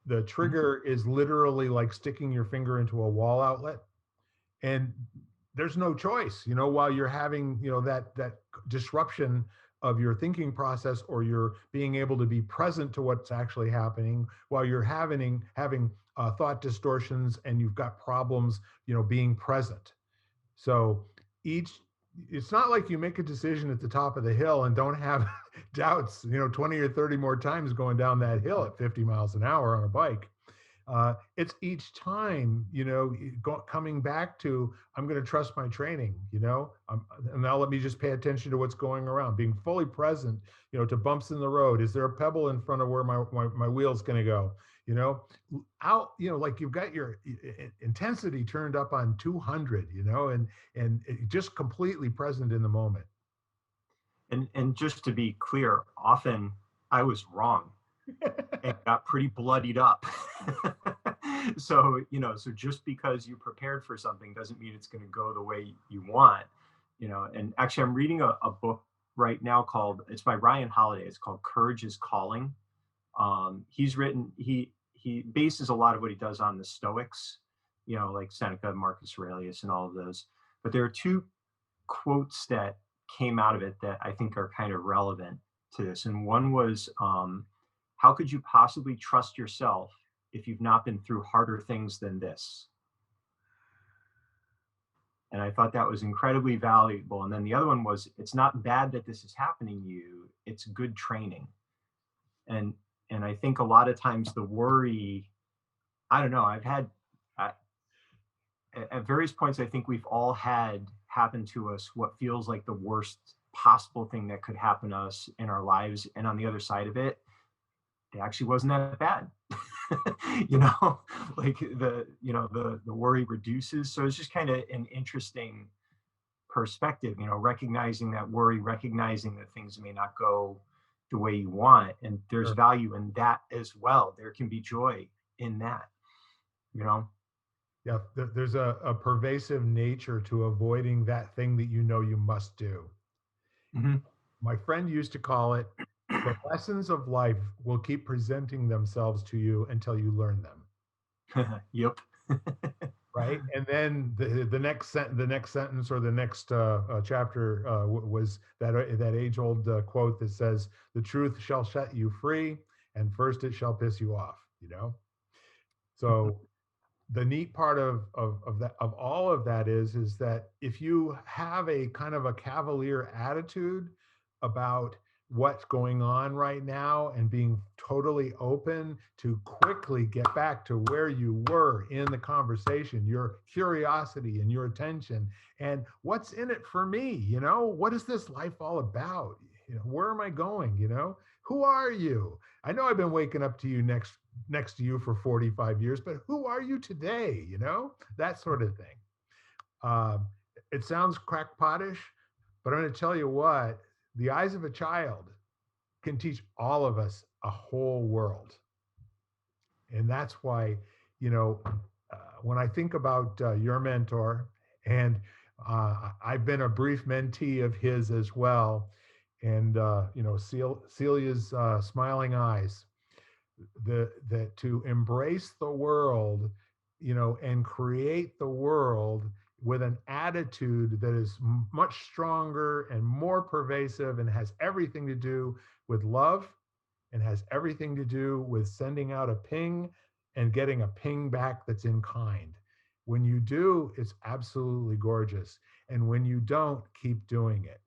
The trigger is literally like sticking your finger into a wall outlet, and there's no choice, while you're having, that disruption of your thinking process, or your being able to be present to what's actually happening, while you're having thought distortions and you've got problems, being present. So each, it's not like you make a decision at the top of the hill and don't have doubts, 20 or 30 more times going down that hill at 50 miles an hour on a bike. It's each time, coming back to, I'm going to trust my training, and now let me just pay attention to what's going around, being fully present, to bumps in the road. Is there a pebble in front of where my wheel's going to go? Out, like you've got your intensity turned up on 200, and just completely present in the moment. And just to be clear, often I was wrong. It got pretty bloodied up. So just because you prepared for something doesn't mean it's going to go the way you want. And actually I'm reading a book right now it's by Ryan Holiday. It's called Courage is Calling. He bases a lot of what he does on the Stoics, like Seneca, Marcus Aurelius, and all of those. But there are two quotes that came out of it that I think are kind of relevant to this. And one was, how could you possibly trust yourself if you've not been through harder things than this? And I thought that was incredibly valuable. And then the other one was, it's not bad that this is happening to you, it's good training. And I think a lot of times the worry, I don't know, I've had, at various points, I think we've all had happen to us what feels like the worst possible thing that could happen to us in our lives. And on the other side of it, it actually wasn't that bad. Like the worry reduces. So it's just kind of an interesting perspective, recognizing that worry, recognizing that things may not go the way you want. And there's value in that as well. There can be joy in that, Yeah, there's a pervasive nature to avoiding that thing that you must do. Mm-hmm. My friend used to call it, the lessons of life will keep presenting themselves to you until you learn them. Yep. Right. And then the next sentence or the next chapter was that age-old quote that says, "The truth shall set you free, and first it shall piss you off." So the neat part of all of that is that if you have a kind of a cavalier attitude about what's going on right now, and being totally open to quickly get back to where you were in the conversation, your curiosity and your attention, and what's in it for me, what is this life all about? Where am I going? Who are you? I know I've been waking up to you next to you for 45 years, but who are you today? That sort of thing. It sounds crackpotish, but I'm going to tell you what, the eyes of a child can teach all of us a whole world. And that's why, when I think about your mentor, and I've been a brief mentee of his as well, and Celia's smiling eyes, that to embrace the world, and create the world with an attitude that is much stronger and more pervasive, and has everything to do with love, and has everything to do with sending out a ping and getting a ping back that's in kind. When you do, it's absolutely gorgeous. And when you don't, keep doing it,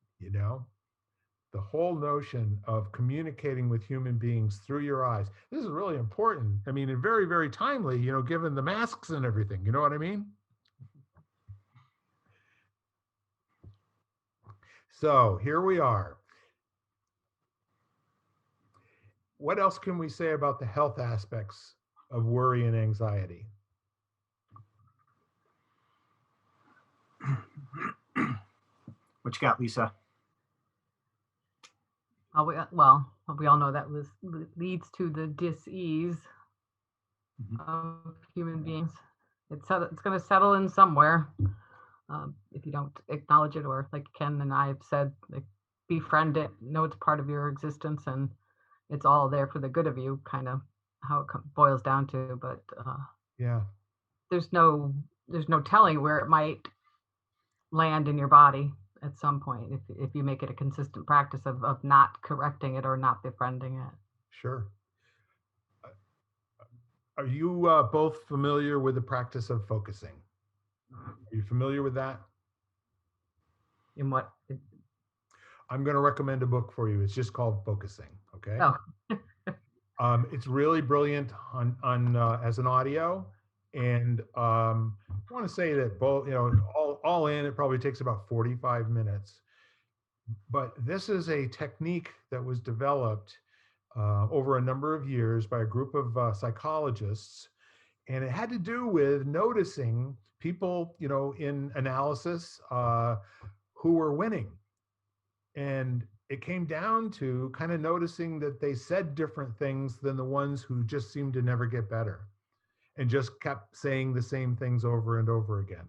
The whole notion of communicating with human beings through your eyes. This is really important. I mean, and very, very timely, given the masks and everything. You know what I mean? So here we are. What else can we say about the health aspects of worry and anxiety? What you got, Lisa? Well, we all know that leads to the dis-ease of human beings. It's going to settle in somewhere. If you don't acknowledge it, or like Ken and I have said, like, befriend it, know it's part of your existence, and it's all there for the good of you, kind of how it boils down to. But yeah, there's no telling where it might land in your body. at some point if you make it a consistent practice of not correcting it or not befriending it. Sure. Are you both familiar with the practice of focusing? Are you familiar with that? In what? I'm going to recommend a book for you. It's just called Focusing. Okay. Oh, It's really brilliant on as an audio, and I want to say that both, all in, it probably takes about 45 minutes. But this is a technique that was developed over a number of years by a group of psychologists, and it had to do with noticing people, in analysis who were winning. And it came down to kind of noticing that they said different things than the ones who just seemed to never get better and just kept saying the same things over and over again.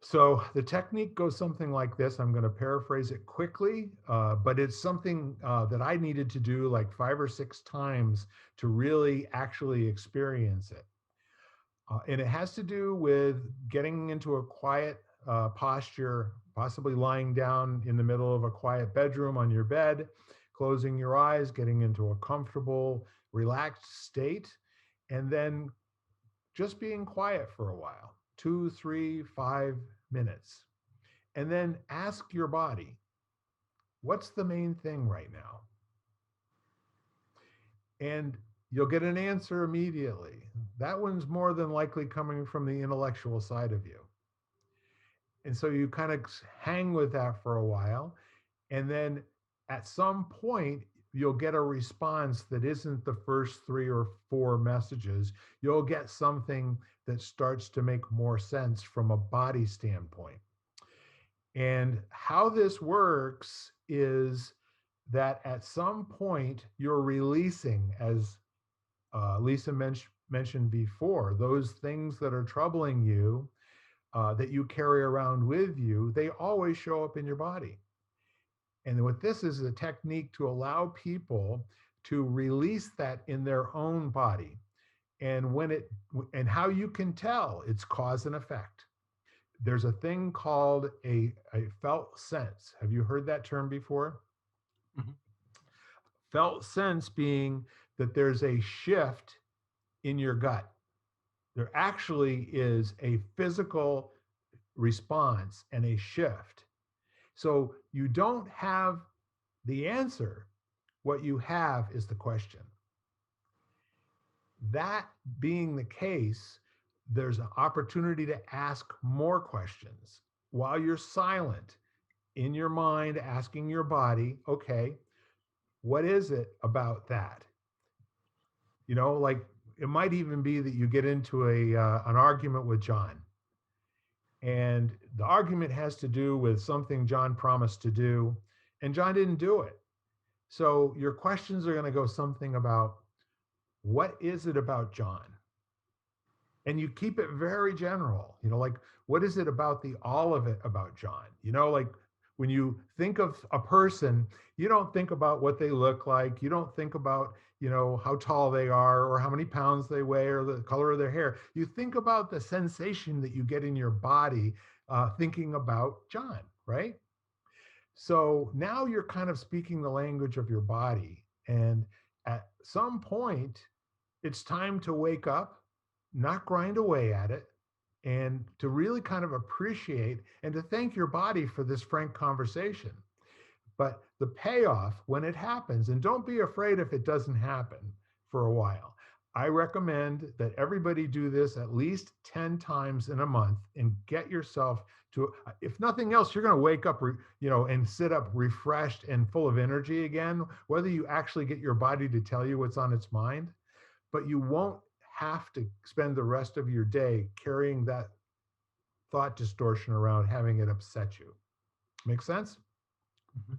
So the technique goes something like this. I'm going to paraphrase it quickly, but it's something that I needed to do like 5 or 6 times to really actually experience it. And it has to do with getting into a quiet posture, possibly lying down in the middle of a quiet bedroom on your bed, closing your eyes, getting into a comfortable, relaxed state, and then just being quiet for a while, 2, 3, 5 minutes. And then ask your body, what's the main thing right now? And you'll get an answer immediately. That one's more than likely coming from the intellectual side of you. And so you kind of hang with that for a while. And then at some point, you'll get a response that isn't the first 3 or 4 messages. You'll get something that starts to make more sense from a body standpoint. And how this works is that at some point, you're releasing, as Lisa mentioned before, those things that are troubling you, that you carry around with you, they always show up in your body. And what this is a technique to allow people to release that in their own body. And and how you can tell it's cause and effect. There's a thing called a felt sense. Have you heard that term before? Mhm. Felt sense being that there's a shift in your gut. There actually is a physical response and a shift. So you don't have the answer. What you have is the question. That being the case, there's an opportunity to ask more questions while you're silent in your mind, asking your body, okay, what is it about that? Like it might even be that you get into an argument with John, and the argument has to do with something John promised to do, and John didn't do it. So your questions are going to go something about, what is it about John? And you keep it very general, like, what is it about all of it about John? Like when you think of a person, you don't think about what they look like. You don't think about, how tall they are or how many pounds they weigh or the color of their hair. You think about the sensation that you get in your body thinking about John, right? So now you're kind of speaking the language of your body. And at some point, it's time to wake up, not grind away at it, and to really kind of appreciate and to thank your body for this frank conversation. But the payoff when it happens, and don't be afraid if it doesn't happen for a while. I recommend that everybody do this at least 10 times in a month and get yourself to, if nothing else, you're going to wake up, and sit up refreshed and full of energy again, whether you actually get your body to tell you what's on its mind, but you won't have to spend the rest of your day carrying that thought distortion around, having it upset you. Make sense? Mhm.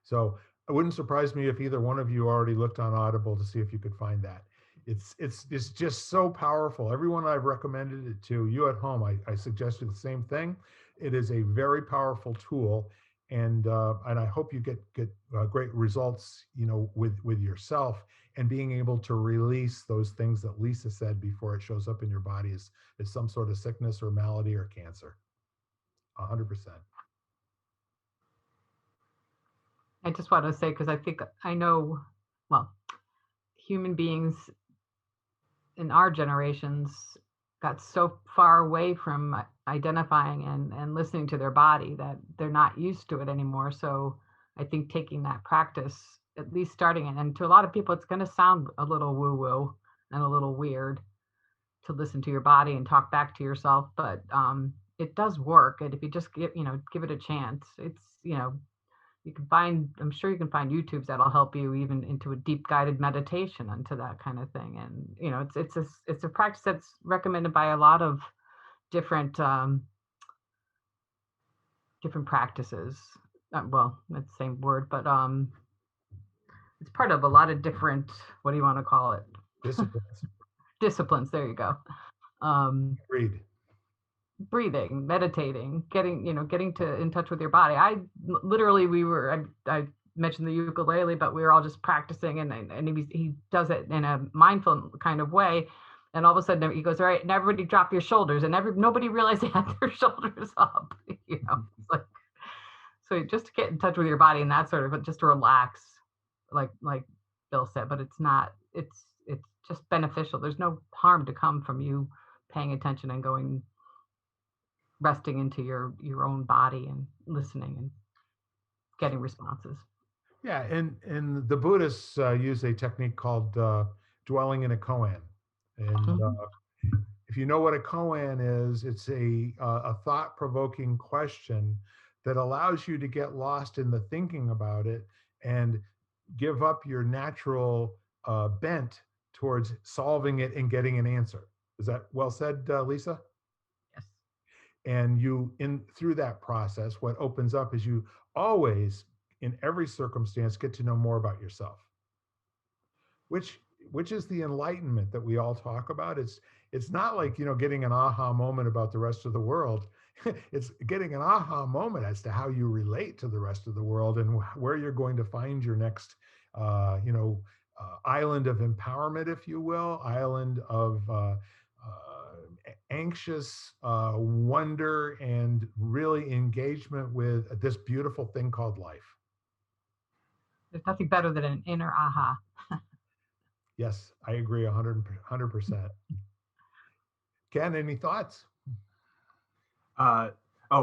So it wouldn't surprise me if either one of you already looked on Audible to see if you could find that. It's just so powerful. Everyone I've recommended it to, you at home, I suggested the same thing. It is a very powerful tool, and I hope you get great results, with yourself, and being able to release those things that Lisa said before it shows up in your body as some sort of sickness or malady or cancer. 100%. I just want to say, because I know, well, human beings in our generations got so far away from identifying and listening to their body that they're not used to it anymore. So I think taking that practice, at least starting it, and to a lot of people, it's going to sound a little woo woo and a little weird to listen to your body and talk back to yourself, but it does work. And if you just give it a chance, it's, you can find, I'm sure you can find YouTubes that'll help you even into a deep guided meditation into that kind of thing. And it's a practice that's recommended by a lot of different different practices. Well, that's the same word, but it's part of a lot of different, what do you want to call it? Disciplines. Disciplines. There you go. Agreed. Breathing, meditating, getting to in touch with your body. I literally, I mentioned the ukulele, but we were all just practicing, and he does it in a mindful kind of way, and all of a sudden he goes, all right, and everybody drop your shoulders, and nobody realized they had their shoulders up. It's like, so just to get in touch with your body and that sort of, but just to relax, like Bill said. But it's just beneficial. There's no harm to come from you paying attention and going, resting into your own body and listening and getting responses. Yeah, and the Buddhists use a technique called dwelling in a koan. And if you know what a koan is, it's a thought-provoking question that allows you to get lost in the thinking about it and give up your natural bent towards solving it and getting an answer. Is that well said, Lisa? Yes. And you, in through that process, what opens up is you always, in every circumstance, get to know more about yourself, which is the enlightenment that we all talk about. It's not like, getting an aha moment about the rest of the world. It's getting an aha moment as to how you relate to the rest of the world and where you're going to find your next island of empowerment, if you will, island of anxious wonder and really engagement with this beautiful thing called life. There's nothing better than an inner aha. Yes, I agree 100%. Ken, any thoughts? Oh,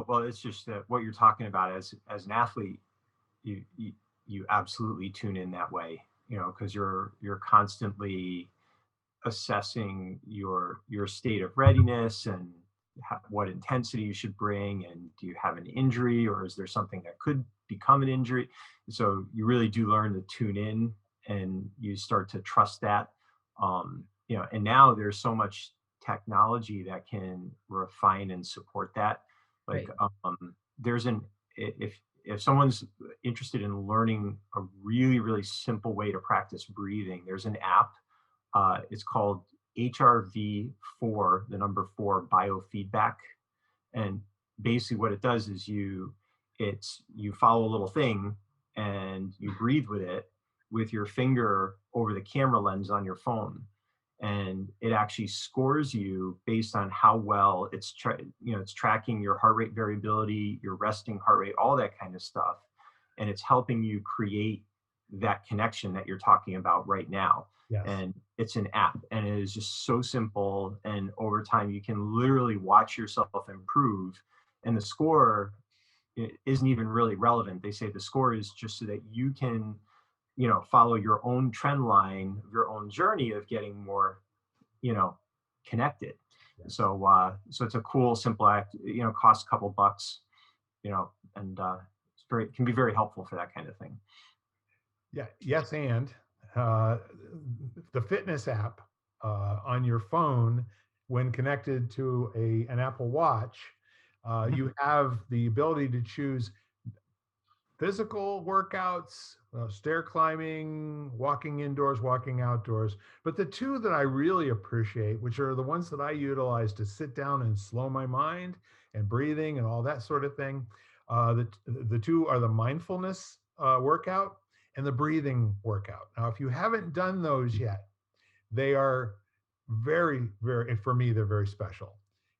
well, it's just that what you're talking about as an athlete, you absolutely tune in that way, because you're constantly assessing your state of readiness and what intensity you should bring, and do you have an injury, or is there something that could become an injury? So you really do learn to tune in, and you start to trust that. And now there's so much technology that can refine and support that. Like, Right. there's if someone's interested in learning a really, really simple way to practice breathing, there's an app. It's called HRV4, the number 4 biofeedback. And basically what it does is you follow a little thing and you breathe with your finger over the camera lens on your phone. And it actually scores you based on how well it's tracking your heart rate variability, your resting heart rate, all that kind of stuff. And it's helping you create that connection that you're talking about right now. Yes. And it's an app, and it is just so simple. And over time, you can literally watch yourself improve. And the score isn't even really relevant. They say the score is just so that you can, follow your own trend line, your own journey of getting more, connected. Yes. So it's a cool, simple act. Costs a couple bucks. And it can be very helpful for that kind of thing. Yeah. Yes, and the fitness app on your phone, when connected to an Apple Watch, you have the ability to choose physical workouts, stair climbing, walking indoors, walking outdoors. But the two that I really appreciate, which are the ones that I utilize to sit down and slow my mind and breathing and all that sort of thing, the two are the mindfulness workout and the breathing workout. Now, if you haven't done those yet, they are very, very, for me, they're very special.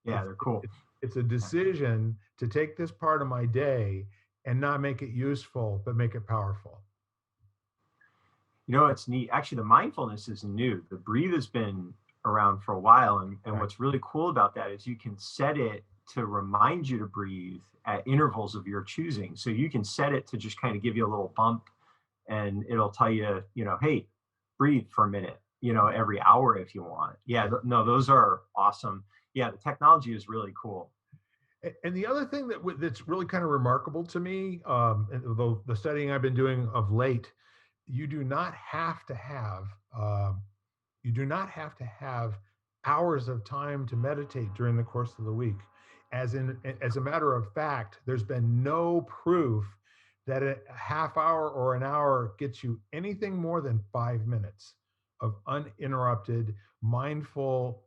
Yeah, they're cool. It's a decision to take this part of my day and not make it useful, but make it powerful. It's neat. Actually, the mindfulness is new. The breathe has been around for a while. And Right. What's really cool about that is you can set it to remind you to breathe at intervals of your choosing. So you can set it to just kind of give you a little bump, and it'll tell you, hey, breathe for a minute, every hour if you want. Yeah, no, those are awesome. Yeah, the technology is really cool. And the other thing that's really kind of remarkable to me, the studying I've been doing of late, you do not have to have hours of time to meditate during the course of the week. As a matter of fact, there's been no proof that a half hour or an hour gets you anything more than 5 minutes of uninterrupted, mindful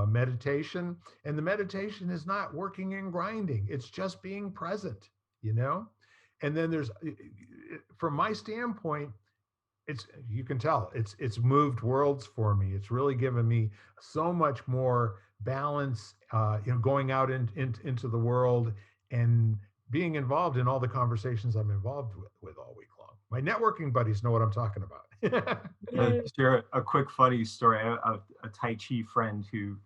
meditation. And the meditation is not working and grinding. It's just being present, And then from my standpoint, you can tell it's moved worlds for me. It's really given me so much more balance, going out into the world and being involved in all the conversations I'm involved with all week long. My networking buddies know what I'm talking about. Share a quick funny story. A Tai Chi friend who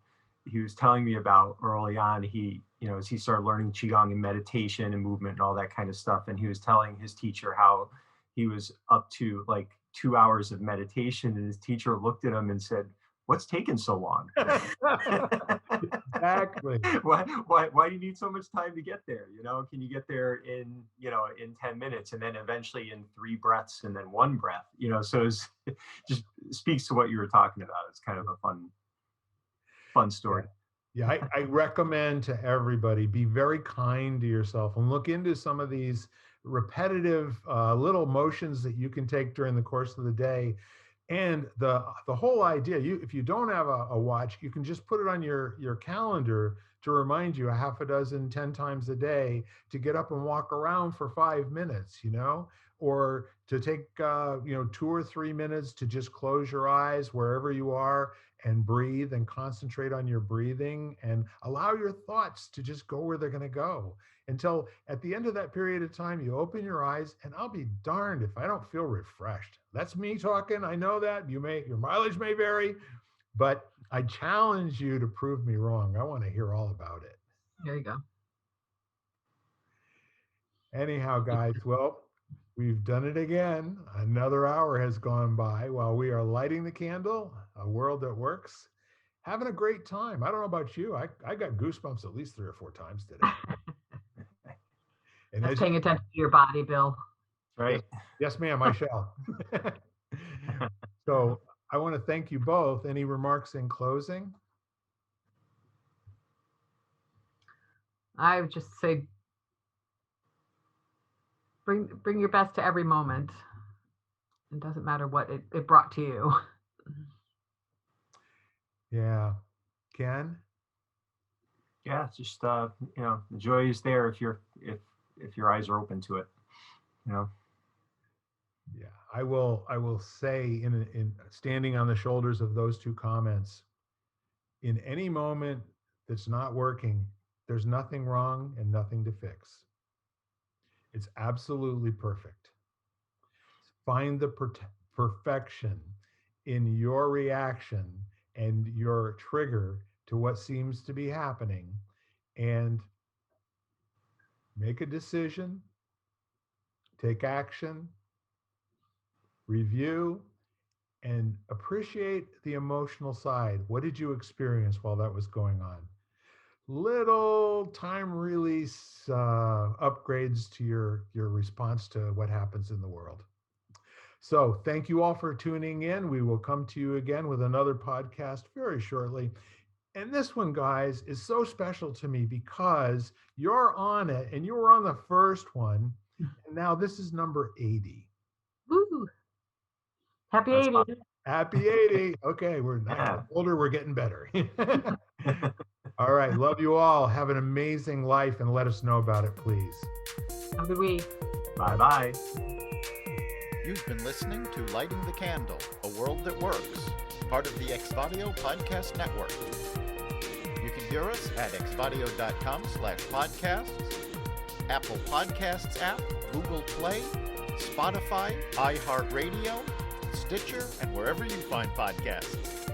he was telling me about early on. He, as he started learning Qigong and meditation and movement and all that kind of stuff, and he was telling his teacher how he was up to like 2 hours of meditation, and his teacher looked at him and said, "What's taking so long?" Exactly. Why do you need so much time to get there? Can you get there in 10 minutes, and then eventually in 3 breaths and then 1 breath? So it just speaks to what you were talking about. It's kind of a fun story. Yeah, I recommend to everybody, be very kind to yourself and look into some of these repetitive little motions that you can take during the course of the day. And the whole idea, if you don't have a watch, you can just put it on your calendar to remind you a half a dozen, 10 times a day to get up and walk around for 5 minutes, or to take 2 or 3 minutes to just close your eyes wherever you are and breathe and concentrate on your breathing and allow your thoughts to just go where they're going to go, until at the end of that period of time, you open your eyes, and I'll be darned if I don't feel refreshed. That's me talking. I know that your mileage may vary, but I challenge you to prove me wrong. I want to hear all about it. There you go. Anyhow, guys, well, we've done it again. Another hour has gone by while we are lighting the candle, a world that works. Having a great time. I don't know about you. I got goosebumps at least 3 or 4 times today. And That's paying attention to your body, Bill. Right. Yes, ma'am, I shall. So I want to thank you both. Any remarks in closing? I would just say, bring your best to every moment. It doesn't matter what it brought to you. Yeah. Ken? Yeah, just the joy is there if your eyes are open to it. Yeah, I will say in standing on the shoulders of those 2 comments, in any moment that's not working, there's nothing wrong and nothing to fix. It's absolutely perfect. Find the perfection in your reaction and your trigger to what seems to be happening, and make a decision, take action, review, and appreciate the emotional side. What did you experience while that was going on? Little time release upgrades to your response to what happens in the world. So thank you all for tuning in. We will come to you again with another podcast very shortly. And this one, guys, is so special to me because you're on it, and you were on the first one. And now this is number 80. Woo! Happy 80. Awesome. Happy 80. Okay, we're older, we're getting better. All right, love you all. Have an amazing life, and let us know about it, please. Have a good week. Bye-bye. You've been listening to Lighting the Candle, a world that works, part of the Exvadio Podcast Network. You can hear us at exvadio.com/podcasts, Apple Podcasts app, Google Play, Spotify, iHeartRadio, Stitcher, and wherever you find podcasts.